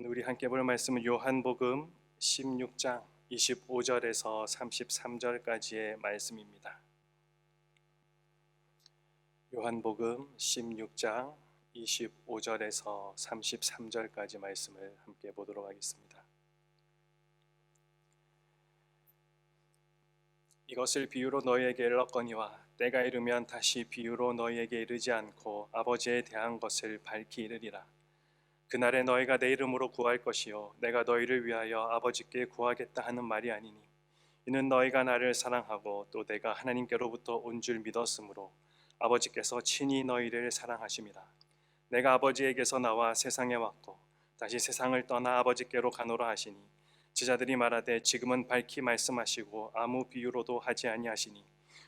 오늘 우리 함께 볼 말씀은 요한복음 16장 25절에서 33절까지의 말씀입니다. 요한복음 16장 25절에서 33절까지 말씀을 함께 보도록 하겠습니다. 이것을 비유로 너희에게 일렀거니와 때가 이르면 다시 비유로 너희에게 이르지 않고 아버지에 대한 것을 밝히 이르리라. 그날에 너희가 내 이름으로 구할 것이요 내가 너희를 위하여 아버지께 구하겠다 하는 말이 아니니 이는 너희가 나를 사랑하고 또 내가 하나님께로부터 온 줄 믿었으므로 아버지께서 친히 너희를 사랑하심이라. 내가 아버지에게서 나와 세상에 왔고 다시 세상을 떠나 아버지께로 가노라 하시니 제자들이 말하되 지금은 밝히 말씀하시고 아무 비유로도 하지 아니하시니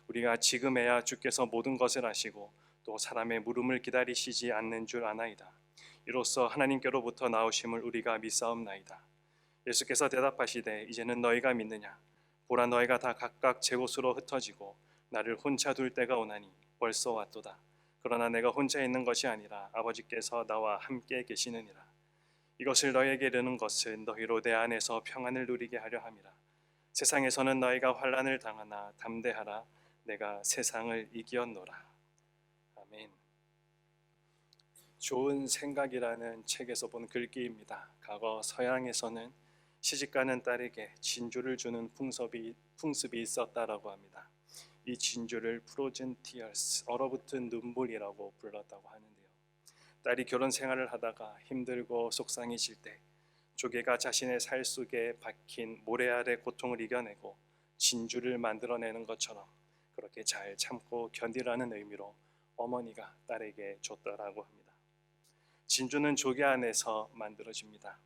우리가 지금에야 주께서 모든 것을 아시고 또 사람의 물음을 기다리시지 않는 줄 아나이다. 이로써 하나님께로부터 나오심을 우리가 믿사옵나이다. 예수께서 대답하시되 이제는 너희가 믿느냐? 보라 너희가 다 각각 제 곳으로 흩어지고 나를 혼자 둘 때가 오나니 벌써 왔도다. 그러나 내가 혼자 있는 것이 아니라 아버지께서 나와 함께 계시느니라. 이것을 너희에게 이르는 것은 너희로 내 안에서 평안을 누리게 하려 함이라. 세상에서는 너희가 환난을 당하나 담대하라. 내가 세상을 이기었노라. 아멘. 좋은 생각이라는 책에서 본 글귀입니다. 과거 서양에서는 시집가는 딸에게 진주를 주는 풍습이 있었다라고 합니다. 이 진주를 frozen tears, 얼어붙은 눈물이라고 불렀다고 하는데요. 딸이 결혼 생활을 하다가 힘들고 속상해질 때 조개가 자신의 살 속에 박힌 모래 아래 고통을 이겨내고 진주를 만들어내는 것처럼 그렇게 잘 참고 견디라는 의미로 어머니가 딸에게 줬다라고 합니다. 진주는 조개 안에서 만들어집니다.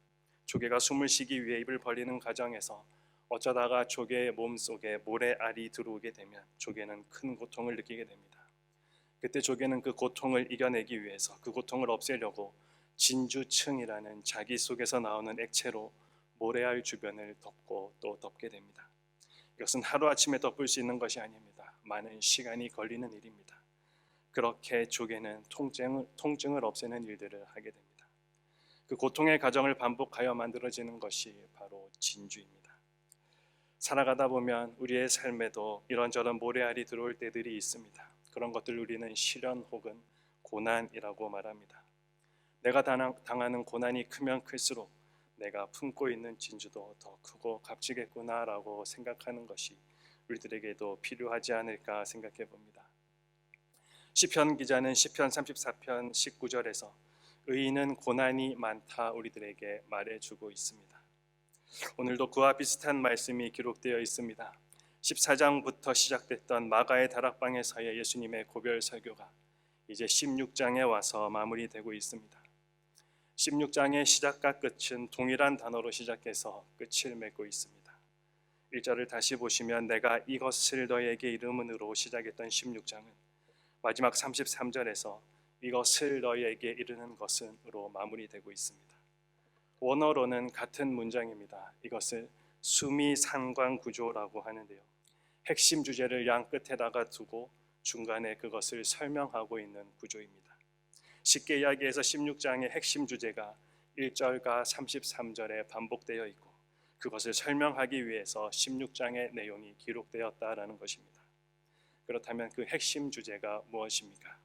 조개가 숨을 쉬기 위해 입을 벌리는 과정에서 어쩌다가 조개의 몸속에 모래알이 들어오게 되면 조개는 큰 고통을 느끼게 됩니다. 그때 조개는 그 고통을 이겨내기 위해서 그 고통을 없애려고 진주층이라는 자기 속에서 나오는 액체로 모래알 주변을 덮고 또 덮게 됩니다. 이것은 하루아침에 덮을 수 있는 것이 아닙니다. 많은 시간이 걸리는 일입니다. 그렇게 조개는 통증을 없애는 일들을 하게 됩니다. 그 고통의 과정을 반복하여 만들어지는 것이 바로 진주입니다. 살아가다 보면 우리의 삶에도 이런저런 모래알이 들어올 때들이 있습니다. 그런 것들 우리는 시련 혹은 고난이라고 말합니다. 내가 당하는 고난이 크면 클수록 내가 품고 있는 진주도 더 크고 값지겠구나라고 생각하는 것이 우리들에게도 필요하지 않을까 생각해 봅니다. 시편 기자는 시편 34편 19절에서 의인은 고난이 많다 우리들에게 말해주고 있습니다. 오늘도 그와 비슷한 말씀이 기록되어 있습니다. 14장부터 시작됐던 마가의 다락방에서의 예수님의 고별 설교가 이제 16장에 와서 마무리되고 있습니다. 16장의 시작과 끝은 동일한 단어로 시작해서 끝을 맺고 있습니다. 1절을 다시 보시면 내가 이것을 너희에게 이름으로 시작했던 16장은 마지막 33절에서 이것을 너희에게 이르는 것은으로 마무리되고 있습니다. 원어로는 같은 문장입니다. 이것을 수미상관구조라고 하는데요. 핵심 주제를 양 끝에다가 두고 중간에 그것을 설명하고 있는 구조입니다. 쉽게 이야기해서 16장의 핵심 주제가 1절과 33절에 반복되어 있고 그것을 설명하기 위해서 16장의 내용이 기록되었다라는 것입니다. 그렇다면 그 핵심 주제가 무엇입니까?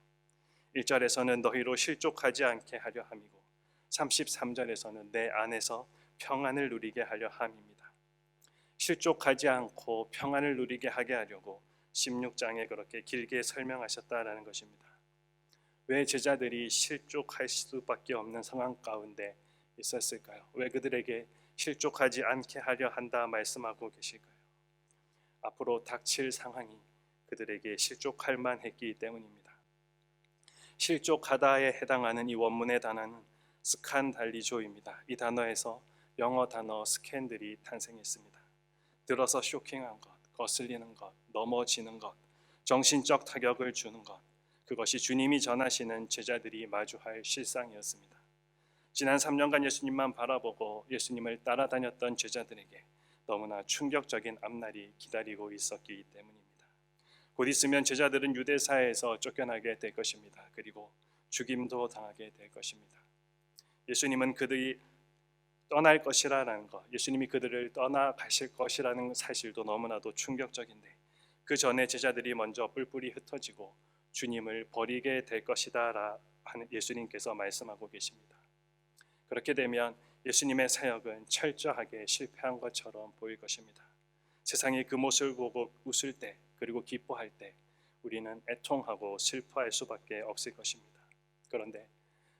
1절에서는 너희로 실족하지 않게 하려 함이고 33절에서는 내 안에서 평안을 누리게 하려 함입니다. 실족하지 않고 평안을 누리게 하게 하려고 16장에 그렇게 길게 설명하셨다라는 것입니다. 왜 제자들이 실족할 수밖에 없는 상황 가운데 있었을까요? 왜 그들에게 실족하지 않게 하려 한다 말씀하고 계실까요? 앞으로 닥칠 상황이 그들에게 실족할 만했기 때문입니다. 실족하다에 해당하는 이 원문의 단어는 스칸달리조입니다. 이 단어에서 영어 단어 스캔들이 탄생했습니다. 들어서 쇼킹한 것, 거슬리는 것, 넘어지는 것, 정신적 타격을 주는 것, 그것이 주님이 전하시는 제자들이 마주할 실상이었습니다. 지난 3년간 예수님만 바라보고 예수님을 따라다녔던 제자들에게 너무나 충격적인 앞날이 기다리고 있었기 때문입니다. 곧 있으면 제자들은 유대사에서 쫓겨나게 될 것입니다. 그리고 죽임도 당하게 될 것입니다. 예수님은 그들이 떠날 것이라는 것, 예수님이 그들을 떠나가실 것이라는 사실도 너무나도 충격적인데 그 전에 제자들이 먼저 뿔뿔이 흩어지고 주님을 버리게 될 것이다 하는 예수님께서 말씀하고 계십니다. 그렇게 되면 예수님의 사역은 철저하게 실패한 것처럼 보일 것입니다. 세상이 그 모습을 보고 웃을 때 그리고 기뻐할 때 우리는 애통하고 슬퍼할 수밖에 없을 것입니다. 그런데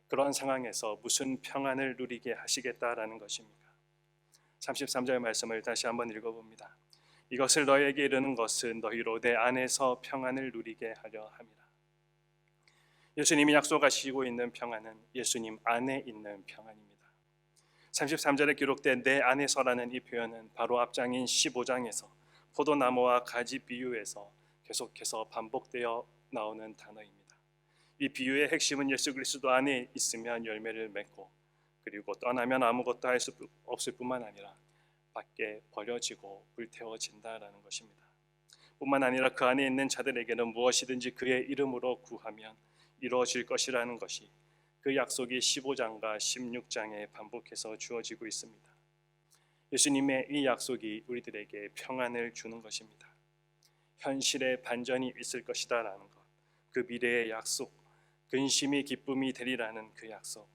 그런 상황에서 무슨 평안을 누리게 하시겠다라는 것입니까? 33절 말씀을 다시 한번 읽어봅니다. 이것을 너희에게 이르는 것은 너희로 내 안에서 평안을 누리게 하려 함이라. 예수님이 약속하시고 있는 평안은 예수님 안에 있는 평안입니다. 33절에 기록된 내 안에서라는 이 표현은 바로 앞장인 15장에서 포도나무와 가지 비유에서 계속해서 반복되어 나오는 단어입니다. 이 비유의 핵심은 예수 그리스도 안에 있으면 열매를 맺고 그리고 떠나면 아무것도 할 수 없을 뿐만 아니라 밖에 버려지고 불태워진다라는 것입니다. 뿐만 아니라 그 안에 있는 자들에게는 무엇이든지 그의 이름으로 구하면 이루어질 것이라는 것이 그 약속이 15장과 16장에 반복해서 주어지고 있습니다. 예수님의 이 약속이 우리들에게 평안을 주는 것입니다. 현실에 반전이 있을 것이다 라는 것, 그 미래의 약속, 근심이 기쁨이 되리라는 그 약속,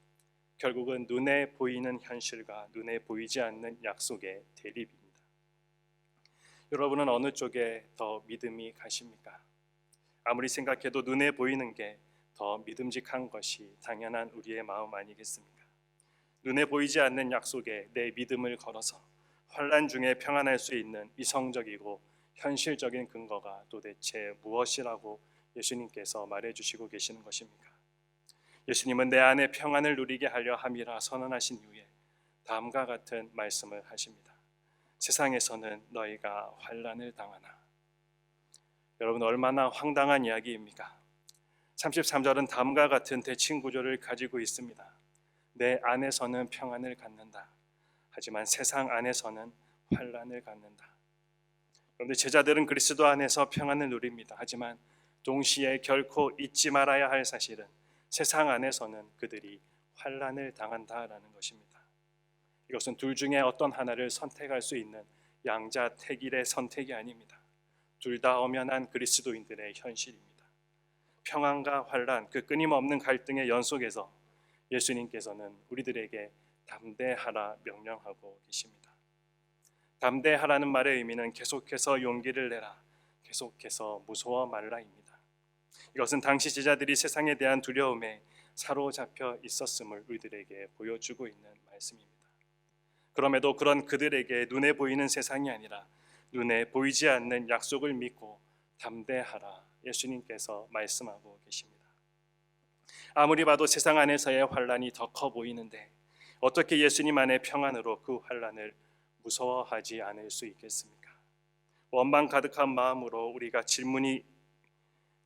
결국은 눈에 보이는 현실과 눈에 보이지 않는 약속의 대립입니다. 여러분은 어느 쪽에 더 믿음이 가십니까? 아무리 생각해도 눈에 보이는 게 더 믿음직한 것이 당연한 우리의 마음 아니겠습니까? 눈에 보이지 않는 약속에 내 믿음을 걸어서 환난 중에 평안할 수 있는 이성적이고 현실적인 근거가 도대체 무엇이라고 예수님께서 말해주시고 계시는 것입니까? 예수님은 내 안에 평안을 누리게 하려 함이라 선언하신 이후에 다음과 같은 말씀을 하십니다. 세상에서는 너희가 환난을 당하나. 여러분, 얼마나 황당한 이야기입니까? 33절은 다음과 같은 대칭 구조를 가지고 있습니다. 내 안에서는 평안을 갖는다. 하지만 세상 안에서는 환난을 갖는다. 그런데 제자들은 그리스도 안에서 평안을 누립니다. 하지만 동시에 결코 잊지 말아야 할 사실은 세상 안에서는 그들이 환난을 당한다라는 것입니다. 이것은 둘 중에 어떤 하나를 선택할 수 있는 양자택일의 선택이 아닙니다. 둘 다 엄연한 그리스도인들의 현실입니다. 평안과 환난, 그 끊임없는 갈등의 연속에서 예수님께서는 우리들에게 담대하라 명령하고 계십니다. 담대하라는 말의 의미는 계속해서 용기를 내라, 계속해서 무서워 말라입니다. 이것은 당시 제자들이 세상에 대한 두려움에 사로잡혀 있었음을 우리들에게 보여주고 있는 말씀입니다. 그럼에도 그런 그들에게 눈에 보이는 세상이 아니라 눈에 보이지 않는 약속을 믿고 담대하라 예수님께서 말씀하고 계십니다. 아무리 봐도 세상 안에서의 환난이 더 커 보이는데 어떻게 예수님 안의 평안으로 그 환난을 무서워하지 않을 수 있겠습니까? 원망 가득한 마음으로 우리가 질문이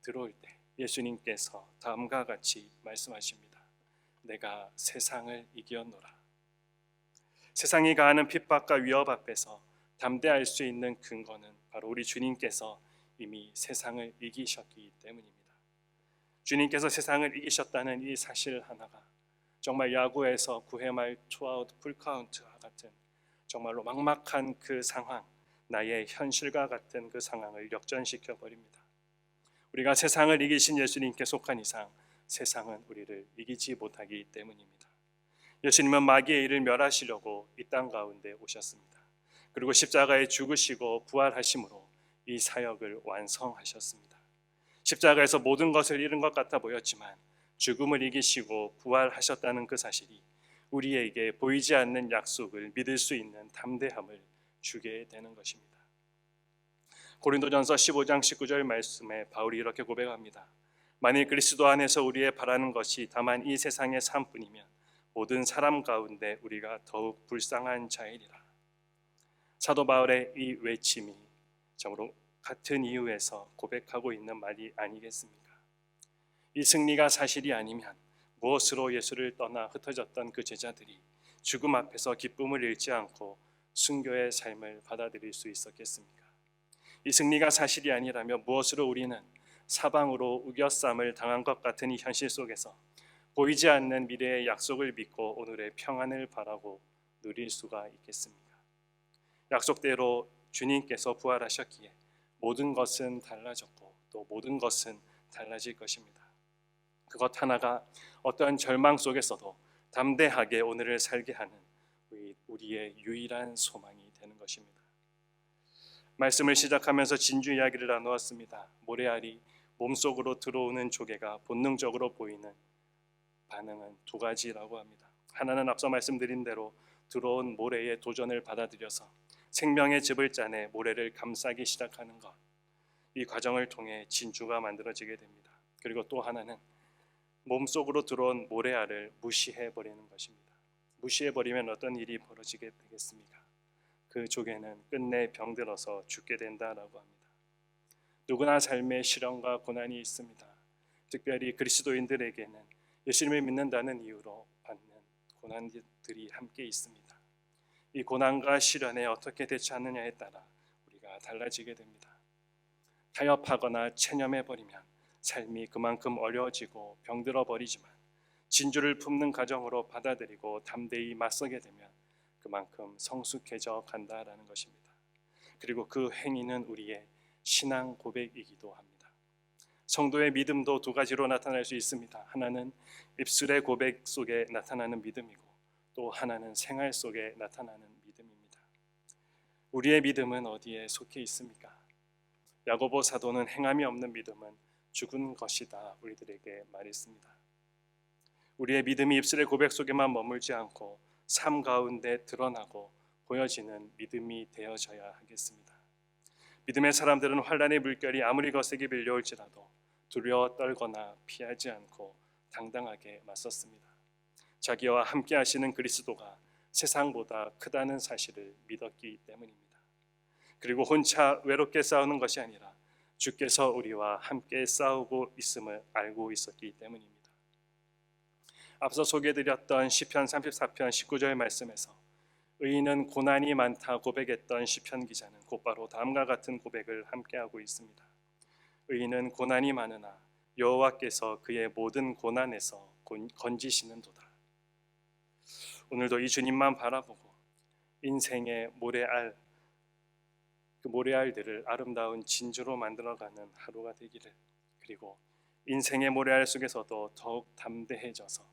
들어올 때 예수님께서 다음과 같이 말씀하십니다. 내가 세상을 이겼노라. 세상이 가하는 핍박과 위협 앞에서 담대할 수 있는 근거는 바로 우리 주님께서 이미 세상을 이기셨기 때문입니다. 주님께서 세상을 이기셨다는 이 사실 하나가 정말 야구에서 9회 말 투아웃 풀카운트와 같은 정말로 막막한 그 상황, 나의 현실과 같은 그 상황을 역전시켜 버립니다. 우리가 세상을 이기신 예수님께 속한 이상 세상은 우리를 이기지 못하기 때문입니다. 예수님은 마귀의 일을 멸하시려고 이 땅 가운데 오셨습니다. 그리고 십자가에 죽으시고 부활하심으로 이 사역을 완성하셨습니다. 십자가에서 모든 것을 잃은 것 같아 보였지만 죽음을 이기시고 부활하셨다는 그 사실이 우리에게 보이지 않는 약속을 믿을 수 있는 담대함을 주게 되는 것입니다. 고린도전서 15장 19절 말씀에 바울이 이렇게 고백합니다. 만일 그리스도 안에서 우리의 바라는 것이 다만 이 세상의 삶뿐이면 모든 사람 가운데 우리가 더욱 불쌍한 자이리라. 사도 바울의 이 외침이 정말로 같은 이유에서 고백하고 있는 말이 아니겠습니까? 이 승리가 사실이 아니면 무엇으로 예수를 떠나 흩어졌던 그 제자들이 죽음 앞에서 기쁨을 잃지 않고 순교의 삶을 받아들일 수 있었겠습니까? 이 승리가 사실이 아니라면 무엇으로 우리는 사방으로 우겨쌈을 당한 것 같은 이 현실 속에서 보이지 않는 미래의 약속을 믿고 오늘의 평안을 바라고 누릴 수가 있겠습니까? 약속대로 주님께서 부활하셨기에 모든 것은 달라졌고 또 모든 것은 달라질 것입니다. 그것 하나가 어떠한 절망 속에서도 담대하게 오늘을 살게 하는 우리의 유일한 소망이 되는 것입니다. 말씀을 시작하면서 진주 이야기를 나누었습니다. 모래알이 몸속으로 들어오는 조개가 본능적으로 보이는 반응은 두 가지라고 합니다. 하나는 앞서 말씀드린 대로 들어온 모래의 도전을 받아들여서 생명의 즙을 짜내 모래를 감싸기 시작하는 것, 이 과정을 통해 진주가 만들어지게 됩니다. 그리고 또 하나는 몸속으로 들어온 모래알을 무시해 버리는 것입니다. 무시해 버리면 어떤 일이 벌어지게 되겠습니까? 그 조개는 끝내 병들어서 죽게 된다라고 합니다. 누구나 삶에 시련과 고난이 있습니다. 특별히 그리스도인들에게는 예수님을 믿는다는 이유로 받는 고난들이 함께 있습니다. 이 고난과 시련에 어떻게 대처하느냐에 따라 우리가 달라지게 됩니다. 타협하거나 체념해버리면 삶이 그만큼 어려워지고 병들어 버리지만 진주를 품는 과정으로 받아들이고 담대히 맞서게 되면 그만큼 성숙해져 간다라는 것입니다. 그리고 그 행위는 우리의 신앙 고백이기도 합니다. 성도의 믿음도 두 가지로 나타날 수 있습니다. 하나는 입술의 고백 속에 나타나는 믿음이고 또 하나는 생활 속에 나타나는 믿음입니다. 우리의 믿음은 어디에 속해 있습니까? 야고보 사도는 행함이 없는 믿음은 죽은 것이다 우리들에게 말했습니다. 우리의 믿음이 입술의 고백 속에만 머물지 않고 삶 가운데 드러나고 보여지는 믿음이 되어져야 하겠습니다. 믿음의 사람들은 환난의 물결이 아무리 거세게 밀려올지라도 두려워 떨거나 피하지 않고 당당하게 맞섰습니다. 자기와 함께 하시는 그리스도가 세상보다 크다는 사실을 믿었기 때문입니다. 그리고 혼자 외롭게 싸우는 것이 아니라 주께서 우리와 함께 싸우고 있음을 알고 있었기 때문입니다. 앞서 소개해드렸던 시편 34편 19절 말씀에서 의인은 고난이 많다 고백했던 시편 기자는 곧바로 다음과 같은 고백을 함께하고 있습니다. 의인은 고난이 많으나 여호와께서 그의 모든 고난에서 건지시는도다. 오늘도 이 주님만 바라보고 인생의 모래알, 그 모래알들을 아름다운 진주로 만들어가는 하루가 되기를, 그리고 인생의 모래알 속에서도 더욱 담대해져서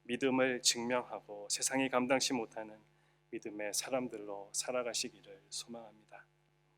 믿음을 증명하고 세상이 감당치 못하는 믿음의 사람들로 살아가시기를 소망합니다.